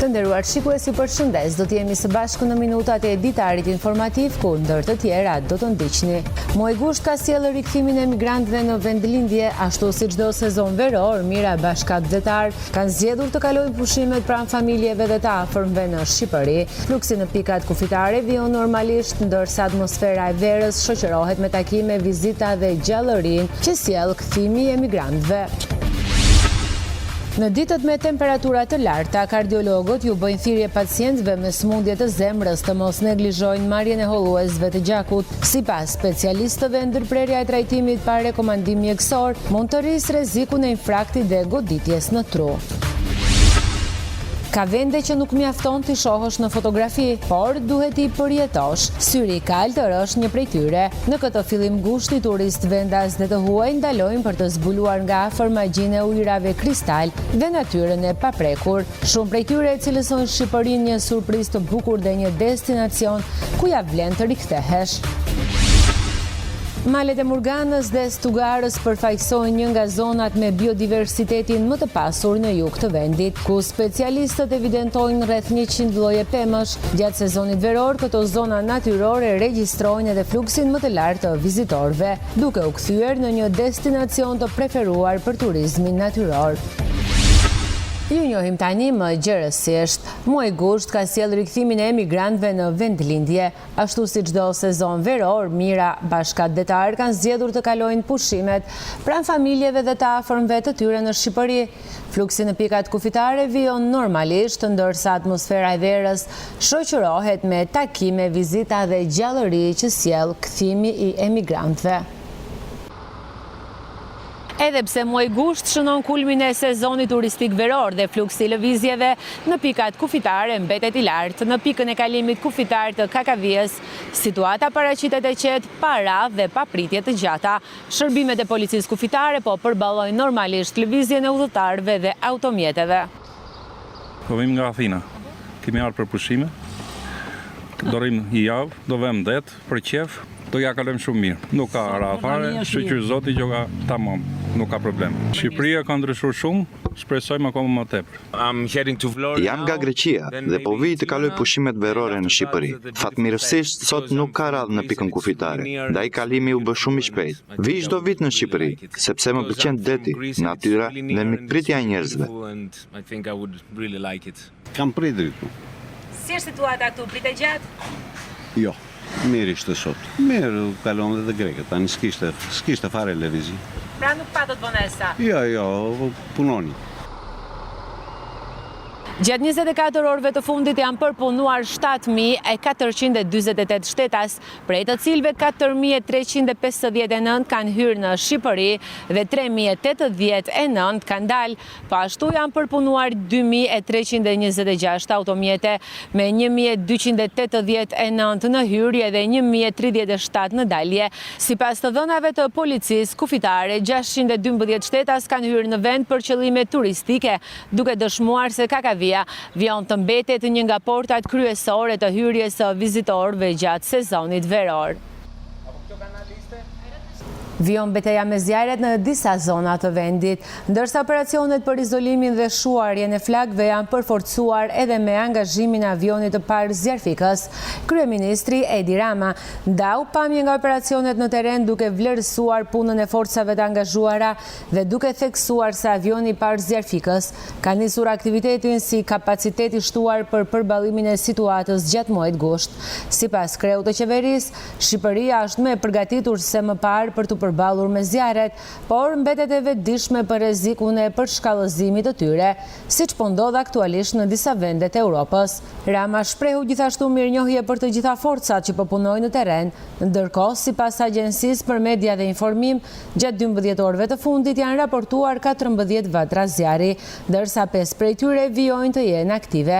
Të nderuar shikues, ju përshëndes. Do t'jemi së bashku në minutat e ditarit informativ, ku ndër të tjera do të ndiqni. Muaj gusht ka sjellë rikthimin e emigrantëve në vendlindje, ashtu si çdo sezon veror, mira bashkëdhetar kanë zgjedhur të kalojnë pushimet pranë familjeve dhe të afërmve në Shqipëri. Fluksi në pikat kufitare vijon normalisht, ndërsa atmosfera e verës shoqërohet me takime, vizita dhe gjallërinë që sjell kthimi i emigrantëve. Në ditët me temperatura të larta, kardiologët ju bëjnë thirrje pacientëve me sëmundje të zemrës të mos neglizhojnë marrjen e holluesve të gjakut. Sipas specialistëve, ndërprerja e trajtimit pa rekomandim mjekësor mund të rrisë rrezikun e infraktit dhe goditjes në tru. Ka vende që nuk mjafton t'i shohësh në fotografi, por duhet i përjetosh. Syri i kaltër është një prej tyre. Në këtë fillim gushti, turistë vendas dhe të huaj ndalojnë për të zbuluar nga afër magjinë e ujërave kristal dhe natyrën e paprekur. Shumë prej tyre cilësojnë Shqipërinë një surprizë të bukur dhe një destinacion ku ja vlen të rikthehesh. Malet e Murganës dhe Stugarës përfaqësojnë një nga zonat me biodiversitetin më të pasur në jug të vendit, ku specialistët evidentojnë rreth 100 lloje pemësh. Gjatë sezonit veror, këto zona natyrore regjistrojnë edhe fluksin më të lartë të vizitorëve, duke u kthyer në një destinacion të preferuar për turizmin natyror. Ju njohim tani më gjërësisht. Muaj gusht ka sjellë rikthimin e emigrantëve në vendlindje. Ashtu si çdo sezon veror, mira bashkëdhetar kanë zgjedhur të kalojnë pushimet pranë familjeve dhe të afërmve të tyre në Shqipëri. Fluksi në pikat kufitare vijon normalisht, ndërsa atmosfera e verës shoqërohet me takime, vizita dhe gjallëri që sjell kthimi i emigrantëve. Edhe pse muaj gusht shënon kulmin e sezonit turistik veror dhe fluksi i lëvizjeve në pikat kufitare mbetet i lartë. Në pikën e kalimit kufitar të Kakavijes, situata paraqitet e qetë pa radhë dhe pa pritje të gjata. Shërbimet e policisë kufitare po përballojnë normalisht lëvizjen e udhëtarëve dhe automjeteve. Do vim nga Athina. Kemi ardhur për pushime. Do rrim një javë, do vëmë det për qef. Do ja kalojmë shumë mirë. Nuk ka radhë fare, shqyr zoti që ka tamam, nuk ka problem. Shqipëria ka ndryshuar shumë, shpresojmë akoma më tepër. Jam nga Greqia dhe po vi të kaloj pushimet verore në Shqipëri. Fatmirësisht sot nuk ka radhë në pikën kufitare, ndaj kalimi u bë shumë i shpejt. Vi çdo vit në Shqipëri, sepse më pëlqen deti, natyra dhe mikpritja e njerëzve. Kam pritur këtu. Si është situata këtu, pritet gjatë? Jo. Mirë ishte sot. Mirë kalon dhe grekët, tani s'kishte fare lëvizje. Pra nuk patët vonesa? Jo, punoni. Gjatë 24 orëve të fundit janë përpunuar 7.428 shtetas, prej të cilve 4.359 kanë hyrë në Shqipëri dhe 3.089 kanë dalë. Ashtu janë përpunuar 2.326 automjete me 1.289 në hyrje dhe 1.037 në dalje. Sipas të dhënave të policisë kufitare, 612 shtetas kanë hyrë në vend për qëllime turistike, duke dëshmuar se Kakavi vijon të mbetet një nga portat kryesore të hyrjes së vizitorëve gjatë sezonit veror. Vijon betejë me zjarret në disa zona të vendit, ndërsa operacionet për izolimin dhe shuarjen e flakëve janë përforcuar edhe me angazhimin e avionit të parë zjarfikës. Kryeministri Edi Rama ndau pamje nga operacionet në terren duke vlerësuar punën e forcave të angazhuara dhe duke theksuar se avioni i parë zjarfikës ka nisur aktivitetin si kapacitet i shtuar për përballimin e situatës gjatë muajit gusht. Sipas kreut të qeverisë, Shqipëria është më e përgatitur se më parë për të përballur me zjarret, por mbetet e vetëdijshme për rrezikun e përshkallëzimit të tyre, siç po ndodh aktualisht në disa vende të Europës. Rama shprehu gjithashtu mirënjohje për të gjitha forcat që po punojnë në terren, ndërkohë sipas Agjencisë për Media dhe Informim, gjatë 12 orëve të fundit janë raportuar 14 vatra zjarri, ndërsa 5 prej tyre vijojnë të jenë aktive.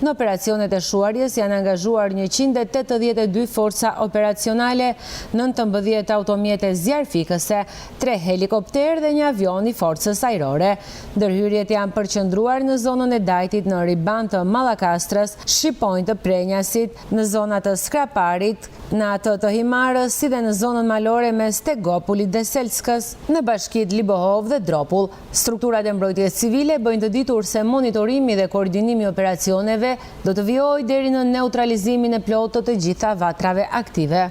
Në operacionet e shuarjes janë angazhuar 182 forca operacionale, 19 automjete zjarfi zjarfikëse, 3 helikopter dhe një avion i forcës ajrore. Ndërhyrjet janë përqendruar në zonën e Dajtit në riban të Mallakastrës, shqipojnë të Prenjasit, në zonat të Skraparit, në atë të Himarës, si dhe në zonën malore mes Tegopulit dhe Selskës, në bashkitë Libohov dhe Dropull. Strukturat e mbrojtjes civile bëjnë të ditur se monitorimi dhe koordinimi i operacioneve do të vijojë deri në neutralizimin e plotë të gjitha vatrave aktive.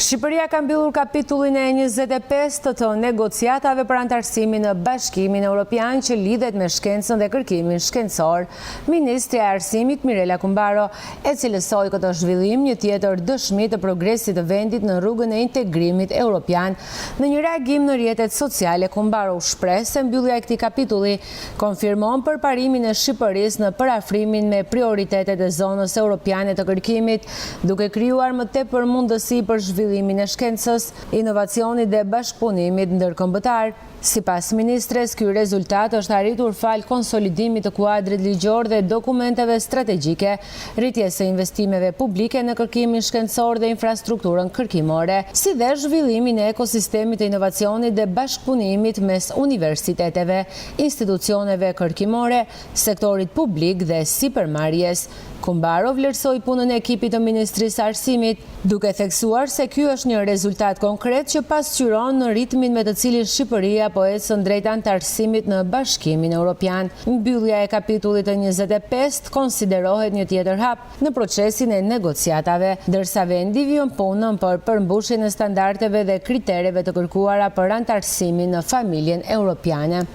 Shqipëria ka mbyllur kapitullin e 25 të negociatave për antarësimin në Bashkimin Evropian që lidhet me shkencën dhe kërkimin shkencor. Ministri e Arsimit Mirela Kumbaro e cilësoi këtë zhvillim një tjetër dëshmi të progresit të vendit në rrugën e integrimit evropian. Në një reagim në rrjetet sociale, Kumbaro shpreh se mbyllja e këtij kapitulli konfirmon përparimin e Shqipërisë në përafrimin me prioritetet e zonës europiane të kërkimit, duke krijuar më tepër mundësi për zhvillimin e shkencës, inovacionit dhe bashkëpunimit ndërkombëtar. Sipas ministres, ky rezultat është arritur fal konsolidimit të kuadrit ligjor dhe dokumenteve strategjike, rritjes së investimeve publike në kërkimin shkencor dhe infrastrukturën kërkimore, si dhe zhvillimin e ekosistemit të inovacionit dhe bashkëpunimit mes universiteteve, institucioneve kërkimore, sektorit publik dhe sipërmarrjes. Kumbaro vlerësoi punën e ekipit të Ministrisë së Arsimit, duke theksuar se ky është një rezultat konkret që pasqyron në ritmin me të cilin Shqipëria po ecën drejt antarësimit në Bashkimin Evropian. Mbyllja e kapitullit të 25 konsiderohet një tjetër hap në procesin e negociatave, ndërsa vendi vjen punën për përmbushjen e standardeve dhe kritereve të kërkuara për antarësimin në familjen europiane.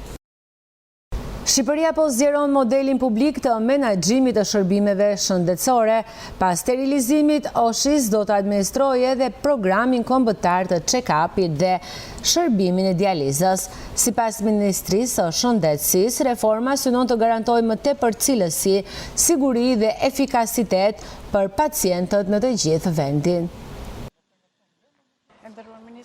Shqipëria po zgjeron modelin publik të menaxhimit të shërbimeve shëndetësore. Pas sterilizimit, OSHIS do të administrojë edhe programin kombëtar të check-upit dhe shërbimin e dializës. Sipas Ministrisë së Shëndetësisë, reforma synon të garantojë më tepër cilësi, siguri dhe efikasitet për pacientët në të gjithë vendin.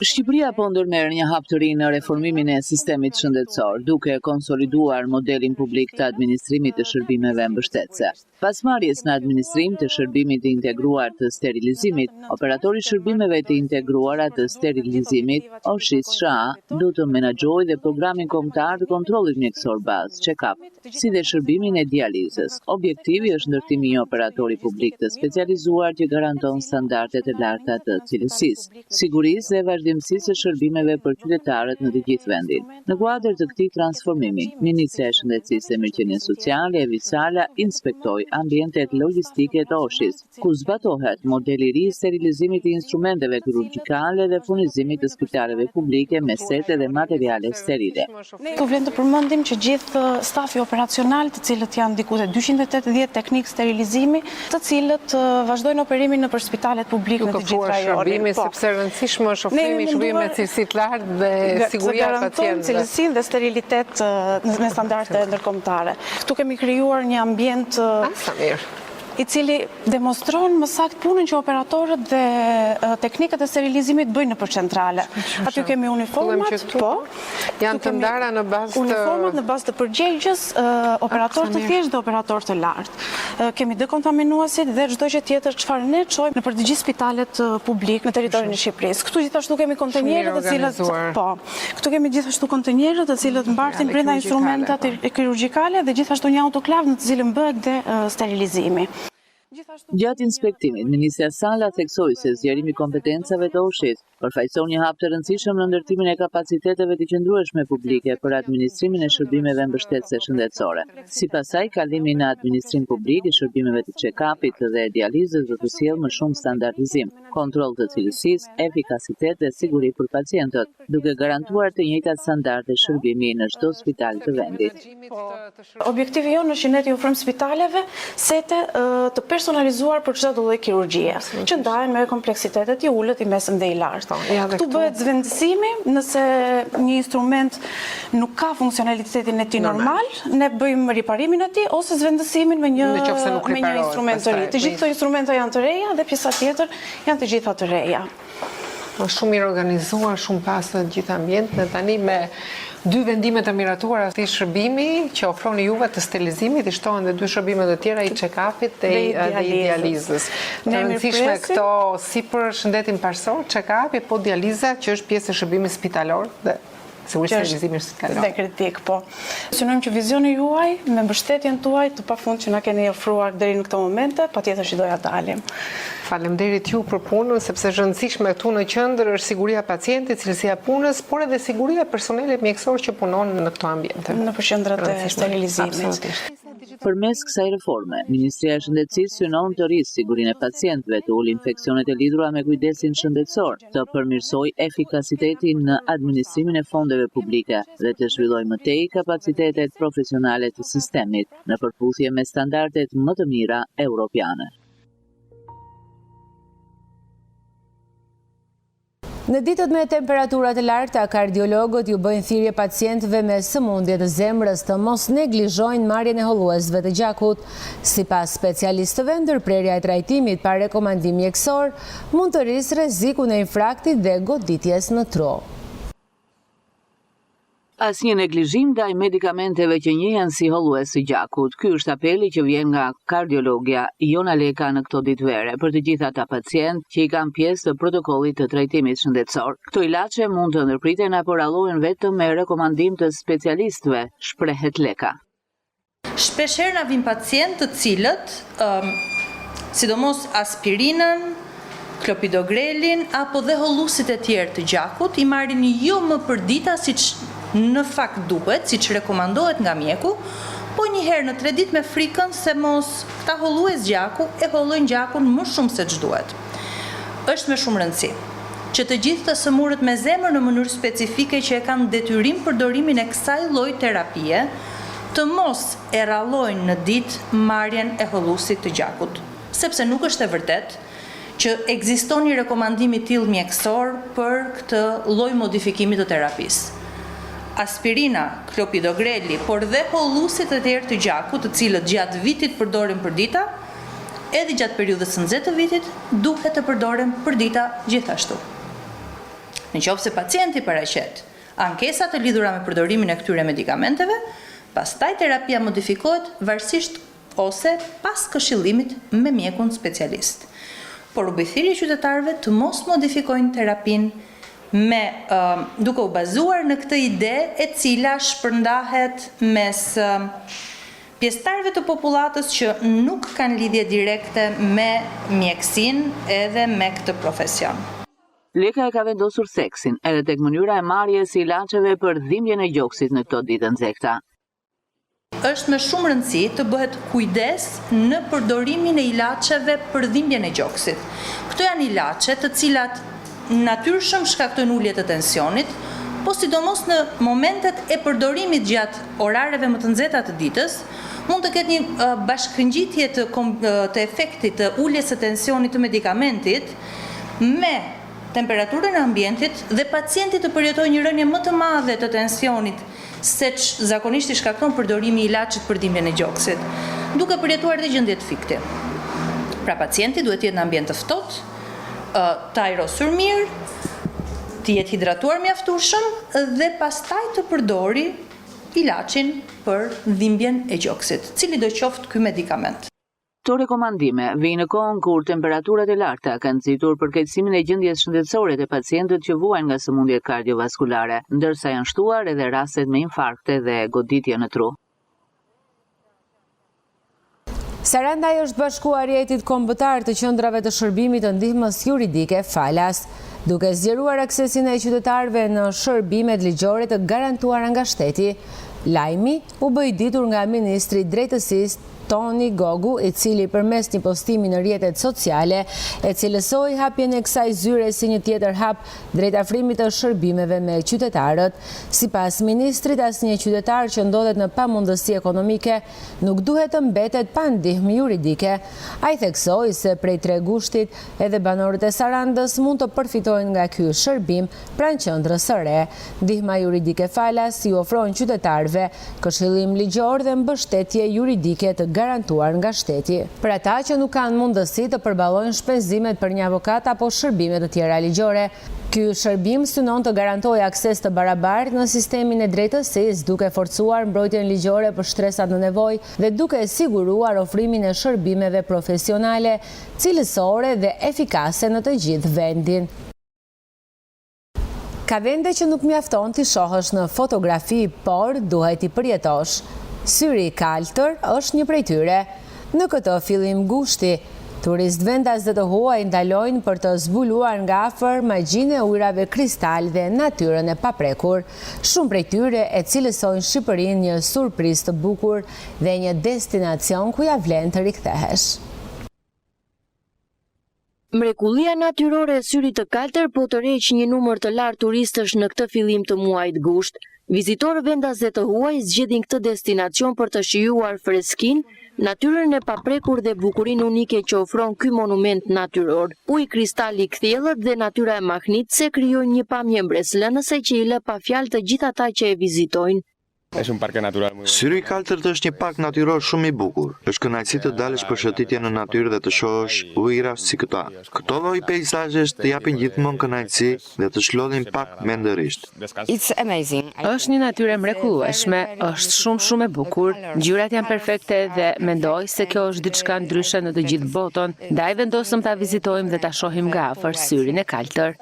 Shqipëria po ndërmerr një hap të ri në reformimin e sistemit shëndetësor, duke konsoliduar modelin publik të administrimit të shërbimeve mbështetëse. Pas marrjes në administrim të shërbimit të integruar të sterilizimit, operatori i shërbimeve të integruara të sterilizimit, OSHIS SHA, do të menaxhojë dhe programin kombëtar të kontrollit mjekësor bazë, check-up, si dhe shërbimin e dializës. Objektivi është ndërtimi i një operatori publik të specializuar që garanton standardet e larta të cilësisë, sigurisë dhe vazhdimësisë së shërbimeve për qytetarët në të gjithë vendin. Në kuadër të këtij transformimi, Ministria e Shëndetësisë dhe Mirëqenies Sociale Evi Sala inspektoi ambientet logjistike të OSHIS, ku zbatohet modeli i ri i sterilizimit të instrumenteve kirurgjikale dhe furnizimit të spitaleve publike me sete dhe materiale sterile. Tu vlen të përmendim që gjithë stafi operacional, të cilët janë diku te 280 teknik sterilizimi, të cilët vazhdojnë operimin nëpër spitalet publike në të gjithë rajonin. Sepse rëndësishme është ofrimi i shërbimeve me cilësi të lartë dhe siguria e pacientëve. Cilësinë dhe sterilitet me standarde ndërkombëtare. Këtu kemi krijuar një ambient i cili demonstron më saktë punën që operatorët dhe teknikët e sterilizimit bëjnë nëpër centrale. Aty kemi uniformat, janë të ndara në bazë të uniformat në bazë të përgjegjës, operator të thjeshtë dhe operator të lartë. Kemi dekontaminuesit dhe çdo gjë tjetër çfarë ne çojmë nëpër të gjithë spitalet publik në territorin e Shqipërisë. Këtu gjithashtu kemi kontenierë të cilët këtu kemi gjithashtu kontenierë të cilët mbartin brenda instrumentat kirurgjikale dhe gjithashtu një autoklav në të cilën bëhet dhe sterilizimi. Gjatë inspektimit, Ministria Sala theksoi se zgjerimi i kompetencave të OSHIS përfaqëson një hap të rëndësishëm në ndërtimin e kapaciteteve të qëndrueshme publike për administrimin e shërbimeve mbështetëse shëndetësore. Sipas saj, kalimi në administrim publik i shërbimeve të check-upit dhe dializës do të sjellë më shumë standardizim, kontroll të cilësisë, efikasitet dhe siguri për pacientët, duke garantuar të njëjtat standarde shërbimi në çdo spital të vendit. Objektivi jonë është që ne t'i ofrojmë spitaleve sete të personalizuar për çdo lloj kirurgjie, që ndahen me kompleksitetet i ulët, i mesëm dhe i lartë. Këtu bëhet zvendësimi, nëse një instrument nuk ka funksionalitetin e tij normal, ne bëjmë riparimin e tij ose zvendësimin me një instrument të ri. Të gjithë këto instrumenta janë të reja dhe pjesa tjetër janë të gjitha të reja. Shumë mirë organizuar, shumë pasë në gjithë ambient, në tani me 2 vendimet e miratuara të shërbimi që ofroni juve të stelizimit, i shtohen dhe 2 shërbime të tjera, i check-upit dhe i dializës. Të rëndësishme këto si për shëndetin parsorë, check-upi, po dializa që është pjesë e shërbimit spitalor dhe sigurisht stelizimi spitalor. Dhe kritik, po. Synojmë që vizioni juaj me mbështetjen tuaj të pafund që na keni ofruar deri në këto momente, patjetër që doja dalim. Faleminderit ju për punën, sepse është rëndësishme këtu në qendër është siguria e pacientit, cilësia e punës, por edhe siguria e personelit mjekësor që punon në këto ambiente. Në qendrat e sterilizimit. Përmes kësaj reforme, Ministria e Shëndetësisë synon të rrisë sigurinë e pacientëve, të ulë infeksionet e lidhura me kujdesin shëndetësor, të përmirësojë efikasitetin në administrimin e fondeve publike dhe të zhvillojë më tej kapacitetet profesionale të sistemit në përputhje me standardet më të mira europiane. Në ditët me temperaturat e larta, kardiologët ju bëjnë thirrje pacientëve me sëmundje të zemrës të mos neglizhojnë marrjen e holluesve të gjakut. Sipas specialistëve, ndërprerja e trajtimit pa rekomandim mjekësor mund të rrisë rrezikun e infraktit dhe goditjes në tro. Asnjë neglizhim ndaj medikamenteve që njihen si hollues së gjakut. Ky është apeli që vjen nga kardiologja Jona Leka në këto ditë vere për të gjithë ata pacientë që i kanë pjesë të protokollit të trajtimit shëndetësor. Këto ilaçe mund të ndërpriten apo rallohen vetëm me rekomandim të specialistëve, shprehet Leka. Shpeshherë na vijnë pacientë të cilët, sidomos aspirinën, klopidogrelin apo dhe holluesit e tjerë të gjakut i marrin jo më për dita siç në fakt duhet, siç rekomandohet nga mjeku, po njëherë në 3 ditë me frikën se mos këta hollues gjaku e hollojnë gjakun më shumë se ç'duhet. Është me shumë rëndësi që të gjithë të sëmurët me zemër në mënyrë specifike që e kanë detyrim përdorimin e kësaj lloji terapie, të mos e rallojnë në ditë marrjen e holluesit të gjakut, sepse nuk është e vërtetë që ekziston një rekomandim i tillë mjekësor për këtë lloj modifikimi të terapisë. Aspirina, klopidogreli, por dhe holluesit e tjerë të gjakut, të cilët gjatë vitit përdoren për dita, edhe gjatë periudhës së nxehtë të vitit, duhet të përdoren për dita gjithashtu. Nëse pacienti paraqet ankesa të lidhura me përdorimin e këtyre medikamenteve, pastaj terapia modifikohet varësisht ose pas këshillimit me mjekun specialist. Por u bëj thirrje qytetarëve të mos modifikojnë terapinë duke u bazuar në këtë ide e cila shpërndahet mes pjesëtarëve të popullatës që nuk kanë lidhje direkte me mjekësinë edhe me këtë profesion. Leka e ka vendosur theksin edhe tek mënyra e marrjes së ilaçeve për dhimbjen e gjoksit në këto ditë nxehta. Është me shumë rëndësi të bëhet kujdes në përdorimin e ilaçeve për dhimbjen e gjoksit. Këto janë ilaçe të cilat natyrshëm shkaktojnë ulje të tensionit, po sidomos në momentet e përdorimit gjatë orareve më të nxehta të ditës, mund të ketë një bashkëngjitje të efektit të uljes së tensionit të medikamentit me temperaturën e ambientit dhe pacienti të përjetojë një rënje më të madhe të tensionit se zakonisht i shkakton përdorimi i ilaçit për dhimbjen e gjoksit, duke përjetuar dhe gjendje të fikti. Pra pacienti duhet të jetë në ambient të ftohtë, të ajrosur mirë, të jetë hidratuar mjaftueshëm dhe pastaj të përdori ilaçin për dhimbjen e gjoksit, cili do qoftë ky medikament. Këto rekomandime vijnë në kohën kur temperaturat e larta kanë nxitur përkeqësimin e gjendjes shëndetësore të pacientëve që vuajnë nga sëmundjet kardiovaskulare, ndërsa janë shtuar edhe rastet me infarkte dhe goditje në tru. Sarandaj është bashkuar jetit kombëtar të qendrave të shërbimit të ndihmës juridike Falas, duke zgjeruar aksesin e qytetarëve në shërbimet ligjore të garantuara nga shteti. Lajmi u bë i ditur nga ministri i drejtësisë Toni Gogu, i cili përmes një postimi në rrjetet sociale e cilësoi hapjen e kësaj zyre si një tjetër hap drejt afrimit të shërbimeve me qytetarët. Sipas ministrit, asnjë qytetar që ndodhet në pamundësi ekonomike nuk duhet të mbetet pa ndihmë juridike. Ai theksoi se prej Tregushtit edhe banorët e Sarandës mund të përfitojnë nga ky shërbim pranë qendrës së re. Ndihma juridike Falas i ofron qytetarëve këshillim ligjor dhe mbështetje juridike të garantuar nga shteti. Për ata që nuk kanë mundësi të përballojnë shpenzimet për një avokat apo shërbime të tjera ligjore, Ky shërbim synon të garantojë akses të barabartë në sistemin e drejtësisë, duke forcuar mbrojtjen ligjore për shtresat në nevojë dhe duke siguruar ofrimin e shërbimeve profesionale, cilësore dhe efikase në të gjithë vendin. Ka vende që nuk mjafton t'i shohësh në fotografi, por duhet i përjetosh. Syri i kaltër është një prej tyre. Në këtë fillim gushti, turistë vendas dhe të huaj ndalojnë për të zbuluar nga afër magjinë e ujrave kristal dhe natyrën e paprekur. Shumë prej tyre e cilësojnë Shqipërinë një surprizë të bukur dhe një destinacion ku ja vlen të rikthehesh. Mrekullia natyrore e Syrit të kaltër po tërheq një numër të lartë turistësh në këtë fillim të muajit gusht. Vizitorë vendas dhe të huaj zgjedhin këtë destinacion për të shijuar freskinë, natyrën e paprekur dhe bukurinë unike që ofron ky monument natyror. Uji kristal i kthjellët dhe natyra e mahnitëse krijojnë një pamje mbreslënëse që i lë pa fjalë të gjithë ata që e vizitojnë. Syri i kaltërt është një park natyror shumë i bukur. Është kënaqësi të dalësh për shëtitje në natyrë dhe të shohësh ujëra si këta. Këto lloj peizazhesh të japin gjithmonë kënaqësi dhe të shlodhin pak mendërisht. Është një natyrë e mrekullueshme, është shumë e bukur. Ngjyrat janë perfekte dhe mendoj se kjo është diçka ndryshe në të gjithë botën. Ndaj vendosëm ta vizitojmë dhe ta shohim nga afër Syrin e kaltër.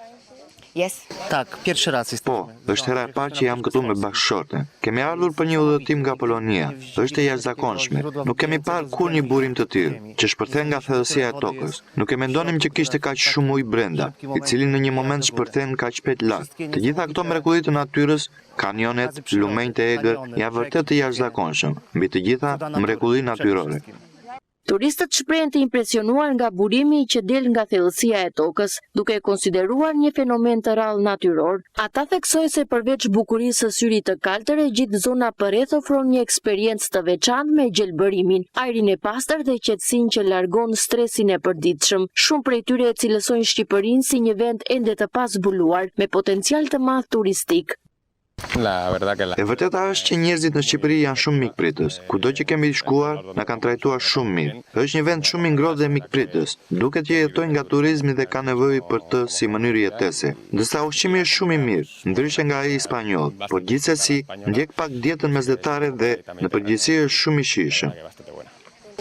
Po, është hera e parë që jam këtu me bashkëshorten. Kemi ardhur për një udhëtim nga Polonia. Është e jashtëzakonshme. Nuk kemi parë kur një burim të tillë, që shpërthen nga thellësia e tokës. Nuk e mendonim që kishte kaq shumë ujë brenda, i cili në një moment shpërthen kaq shpejt lart. Të gjitha këto mrekulli të natyrës, kanionet, lumenjtë e egër, janë vërtet të jashtëzakonshëm. Mbi të gjitha, mrekulli natyrore. Turistët shprehen të impresionuar nga burimi që del nga thellësia e tokës, duke e konsideruar një fenomen të rrallë natyror. Ata theksojnë se përveç bukurisë së Syrit të kaltër, e gjithë zona përreth ofron një eksperiencë të veçantë me gjelbërimin, ajrin e pastër dhe qetësinë që largon stresin e përditshëm. Shumë prej tyre e cilësojnë Shqipërinë si një vend ende të pazbuluar, me potencial të madh turistik. E vërteta është që njerëzit në Shqipëri janë shumë mikpritës. Kudo që kemi shkuar, na kanë trajtuar shumë mirë. Është një vend shumë i ngrohtë dhe mikpritës. Duket që jetojnë nga turizmi dhe kanë nevojë për të si mënyrë jetese. Ndërsa ushqimi është shumë i mirë, ndryshe nga ai spanjoll, por gjithsesi ndjek pak dietën mesdhetare dhe në përgjithësi është shumë i shijshëm.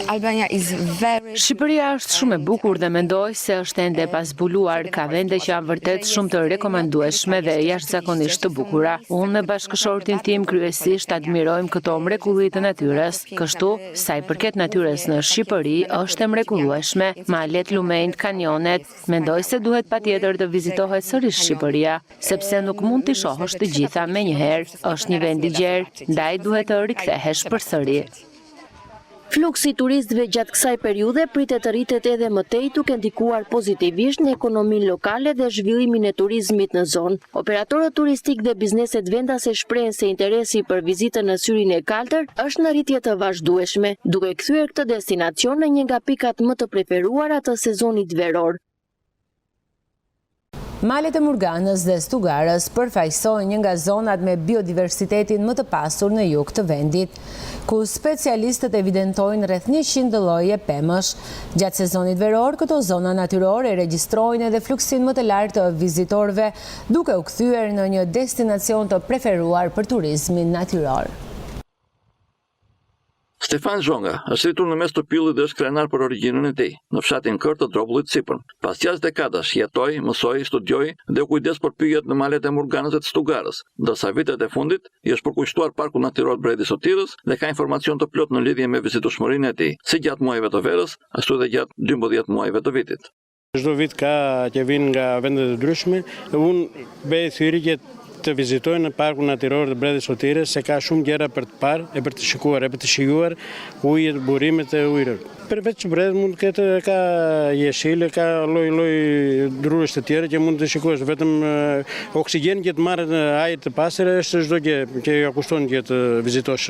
Shqipëria është shumë e bukur dhe mendoj se është ende e pazbuluar, ka vende që janë vërtet shumë të rekomandueshme dhe jashtëzakonisht të bukura. Unë me bashkëshortin tim kryesisht admirojmë këto mrekulli të natyrës, kështu sa i përket natyrës në Shqipëri është e mrekullueshme, malet, lumenjt, kanionet. Mendoj se duhet patjetër të vizitohet sërish Shqipëria, sepse nuk mund t'i shohësh të gjitha menjëherë. Është një vend i gjerë, ndaj duhet të rikthehesh përsëri. Fluksi turistëve gjatë kësaj periudhe pritet të rritet edhe më tej, duke ndikuar pozitivisht në ekonominë lokale dhe zhvillimin e turizmit në zonë. Operatorët turistik dhe bizneset vendase shprehen se interesi për vizitën në Syrin e kaltër është në rritje të vazhdueshme, duke kthyer këtë destinacion në një nga pikat më të preferuara të sezonit veror. Malet e Murganës dhe Stugarës përfaqësojnë një nga zonat me biodiversitetin më të pasur në jug të vendit, ku specialistët evidentojnë rreth 100 lloje pemësh. Gjatë sezonit veror, këto zona natyrore regjistrojnë edhe fluksin më të lartë të vizitorëve, duke u kthyer në një destinacion të preferuar për turizmin natyror. Stefan Zhonga është rritur në mes të pyllit dhe është krenar për origjinën e tij, në fshatin Kër të Dropullit Sipër. Pas 6 dekadash jetoi, mësoi, studioi dhe u kujdes për pyjet në malet e Murganës dhe të Stugarës, ndërsa vitet e fundit i është përkushtuar Parku Natyror Bredi Sotirës dhe ka informacion të plot në lidhje me vizitueshmërinë e tij, si gjatë muajve të verës, ashtu edhe gjatë 12 muajve të vitit. Çdo vit ka që vinë nga vende të ndryshme, unë bëj thyrje që të vizitojnë në Parkun Natyror të Bredi Sotirës, se ka shumë gjëra për të parë e për të shikuar, e për të shijuar ujët, burimet e ujëve. Përveç Bredi mund këtë ka jeshile, ka lloj druresh të tjera që mund të shikosh, vetëm oksigjen që të marrë ajër të pastër është çdo gjë që ja kushton që të vizitosh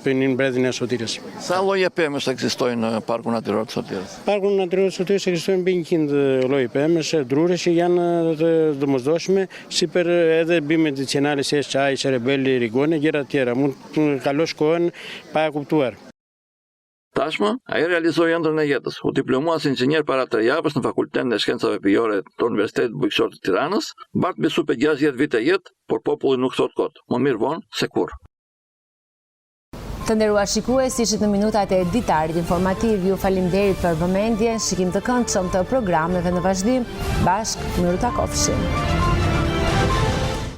penin Bredin e Sotirës. Sa lloje pemësh ekzistojnë në Parkun Natyror të Sotirës? Parkun Natyror të Sotirës ekzistojnë mbi 100 lloje pemësh, druresh që janë të domosdoshme, si për edhe bime medicinale si çaj, cerebelli, rigone, gjëra të tjera, mund të kalosh kohën pa e kuptuar. Tashmë, ai realizoi ëndrrën e jetës. U diplomua si inxhinier para 3 javësh në Fakultetin e Shkencave Bijore të Universitetit Bujqësor të Tiranës, mbart mbi 60 vite jetë, por populli nuk thot kot. Më mirë vonë se kurrë. Të nderuar shikues, ishit në minutat e ditarit informativ. Ju faleminderit për vëmendjen, shikim të këndshëm të programeve në vazhdim. Bashkë, miru takofshim.